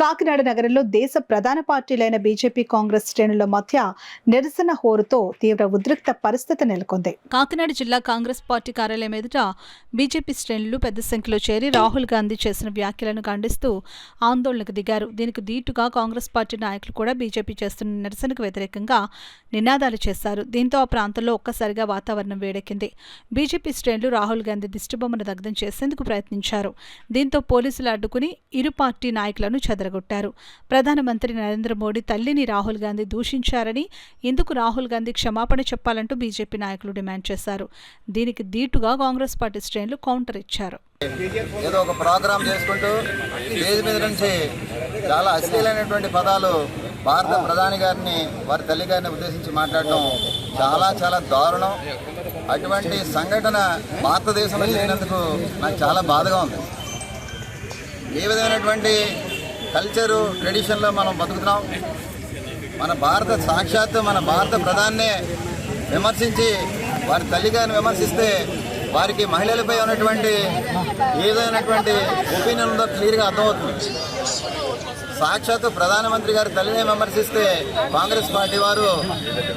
కాకినాడ నగరంలో దేశ ప్రధాన పార్టీలైన బీజేపీ కాంగ్రెస్ శ్రేణుల మధ్య నిరసన హోరుతో తీవ్ర ఉద్రిక్త పరిస్థితి నెలకొంది. కాకినాడ జిల్లా కాంగ్రెస్ పార్టీ కార్యాలయం ఎదుట బీజేపీ శ్రేణులు పెద్ద సంఖ్యలో చేరి రాహుల్ గాంధీ చేసిన వ్యాఖ్యలను ఖండిస్తూ ఆందోళనకు దిగారు. దీనికి దీటుగా కాంగ్రెస్ పార్టీ నాయకులు కూడా బీజేపీ చేస్తున్న నిరసనకు వ్యతిరేకంగా నినాదాలు చేశారు. దీంతో ఆ ప్రాంతంలో ఒక్కసారిగా వాతావరణం వేడెక్కింది. బీజేపీ శ్రేణులు రాహుల్ గాంధీ దిష్టిబొమ్మను దగ్ధం చేసేందుకు ప్రయత్నించారు. దీంతో పోలీసులు అడ్డుకుని ఇరు పార్టీ నాయకులను చెదరగొట్టారు. ప్రధానమంత్రి నరేంద్ర మోడీ తల్లిని రాహుల్ గాంధీ దూషించారని, ఇందుకు రాహుల్ గాంధీ క్షమాపణ చెప్పాలంటూ బీజేపీ నాయకులు డిమాండ్ చేశారు. దీనికి దీటుగా కాంగ్రెస్ పార్టీ శ్రేణులు కౌంటర్ ఇచ్చారు. ఏదో ఒక ప్రోగ్రాం చేసుకుంటూ స్టేజ్ మీద నుంచి చాలా అశ్లీలైనటువంటి పదాలు భారత ప్రధాని గారిని, వారి తల్లి గారిని ఉద్దేశించి మాట్లాడడం చాలా దారుణం. అటువంటి సంఘటన భారతదేశంలో జరిగినందుకు నాకు చాలా బాధగా ఉంది. ఏ విధమైనటువంటి కల్చరు ట్రెడిషన్లో మనం బతుకుతున్నాం. మన భారత ప్రధాన్నే విమర్శించి వారి తల్లి గారిని విమర్శిస్తే వారికి మహిళలపై ఉన్నటువంటి ఏదైనటువంటి ఒపీనియన్ ఉందో క్లియర్గా అర్థమవుతుంది. సాక్షాత్తు ప్రధానమంత్రి గారి తల్లిని విమర్శిస్తే కాంగ్రెస్ పార్టీ వారు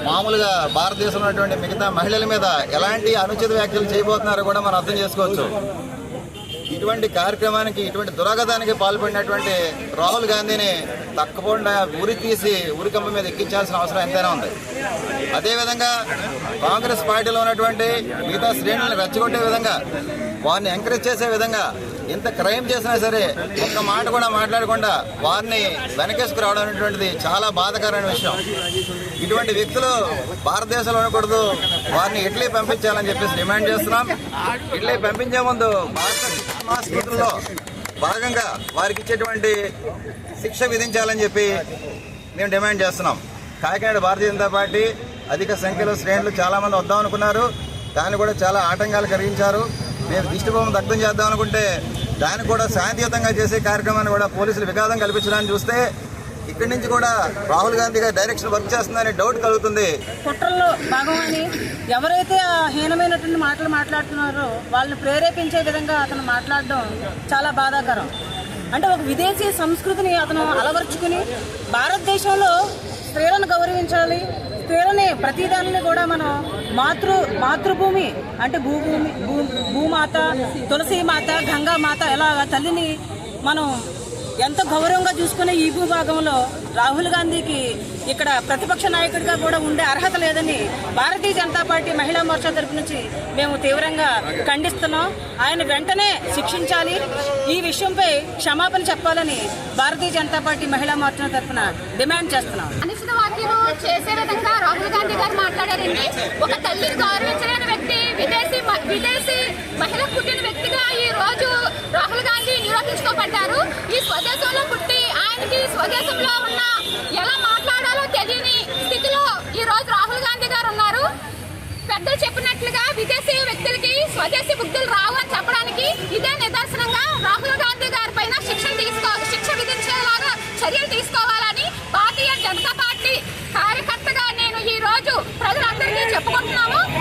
మామూలుగా భారతదేశంలో ఉన్నటువంటి మిగతా మహిళల మీద ఎలాంటి అనుచిత వ్యాఖ్యలు చేయబోతున్నారో కూడా మనం అర్థం చేసుకోవచ్చు. ఇటువంటి కార్యక్రమానికి, ఇటువంటి దురాగతానికి పాల్పడినటువంటి రాహుల్ గాంధీని తప్పకుండా ఉరి తీసి ఉరికంప మీద ఎక్కించాల్సిన అవసరం ఎంతైనా ఉంది. అదేవిధంగా కాంగ్రెస్ పార్టీలో ఉన్నటువంటి మిగతా శ్రేణులను రెచ్చగొట్టే విధంగా, వారిని ఎంకరేజ్ చేసే విధంగా, ఎంత క్రైమ్ చేసినా సరే ఒక్క మాట కూడా మాట్లాడకుండా వారిని వెనకేసుకు రావడం అనేటువంటిది చాలా బాధాకరమైన విషయం. ఇటువంటి వ్యక్తులు భారతదేశంలో ఉండకూడదు. వారిని ఇటలీ పంపించాలని చెప్పేసి డిమాండ్ చేస్తున్నాం. ఇటలీ పంపించే ముందు భారత సంస్కృతిలో భాగంగా వారికి ఇచ్చేటువంటి శిక్ష విధించాలని చెప్పి మేము డిమాండ్ చేస్తున్నాం. కాకినాడ భారతీయ జనతా పార్టీ అధిక సంఖ్యలో శ్రేణులు చాలామంది వద్దాం అనుకున్నారు. దాన్ని కూడా చాలా ఆటంకాలు కలిగించారు. మేము దిష్టిబొమ్మ దగ్ధం చేద్దాం అనుకుంటే దాన్ని కూడా శాంతియుతంగా చేసే కార్యక్రమాన్ని కూడా పోలీసులు విఘాతం కల్పించడానికి చూస్తే ఇక్కడి నుంచి కూడా రాహుల్ గాంధీ గారి డైరెక్షన్ వర్క్ చేస్తుందని డౌట్ కలుగుతుంది. కుట్రల్లో భాగమని ఎవరైతే ఆ హీనమైనటువంటి మాటలు మాట్లాడుతున్నారో వాళ్ళని ప్రేరేపించే విధంగా అతను మాట్లాడడం చాలా బాధాకరం. అంటే ఒక విదేశీ సంస్కృతిని అతను అలవర్చుకుని భారతదేశంలో స్త్రీలను గౌరవించాలి, స్త్రీలని ప్రతిదానిని కూడా మనం మాతృభూమి అంటే భూమాత, తులసి మాత, గంగా మాత ఎలాగ తల్లిని మనం ఎంత గౌరవంగా చూసుకునే ఈ భూభాగంలో రాహుల్ గాంధీకి ఇక్కడ ప్రతిపక్ష నాయకుడిగా కూడా ఉండే అర్హత లేదని భారతీయ జనతా పార్టీ మహిళా మోర్చా తరపు నుంచి మేము తీవ్రంగా ఖండిస్తున్నాం. ఆయన వెంటనే శిక్షించాలి, ఈ విషయంపై క్షమాపణ చెప్పాలని భారతీయ జనతా పార్టీ మహిళా మోర్చా తరఫున డిమాండ్ చేస్తున్నాం. అనుచిత వ్యాఖ్యలు చేసే విధంగా రాహుల్ గాంధీ గారు మాట్లాడారండి. ఒక తల్లిని గౌరవించలేని వ్యక్తి, విదేశీ మహిళ పుట్టిన వ్యక్తిగా ఈ రోజు రాహుల్ గాంధీ నిరూపించుకోబడ్డారు. ఈ స్వదేశంలో పుట్టి ఆయనకి స్వదేశంలో ఉన్న ఎలా మాట్లాడాలో తెలియని స్థితిలో ఈ రోజు రాహుల్ గాంధీ గారు ఉన్నారు. పెద్దలు చెప్పినట్లుగా విదేశీ వ్యక్తులకి స్వదేశీ బుద్ధులు రావు అని చెప్పడానికి ఇదే నిదర్శనంగా రాహుల్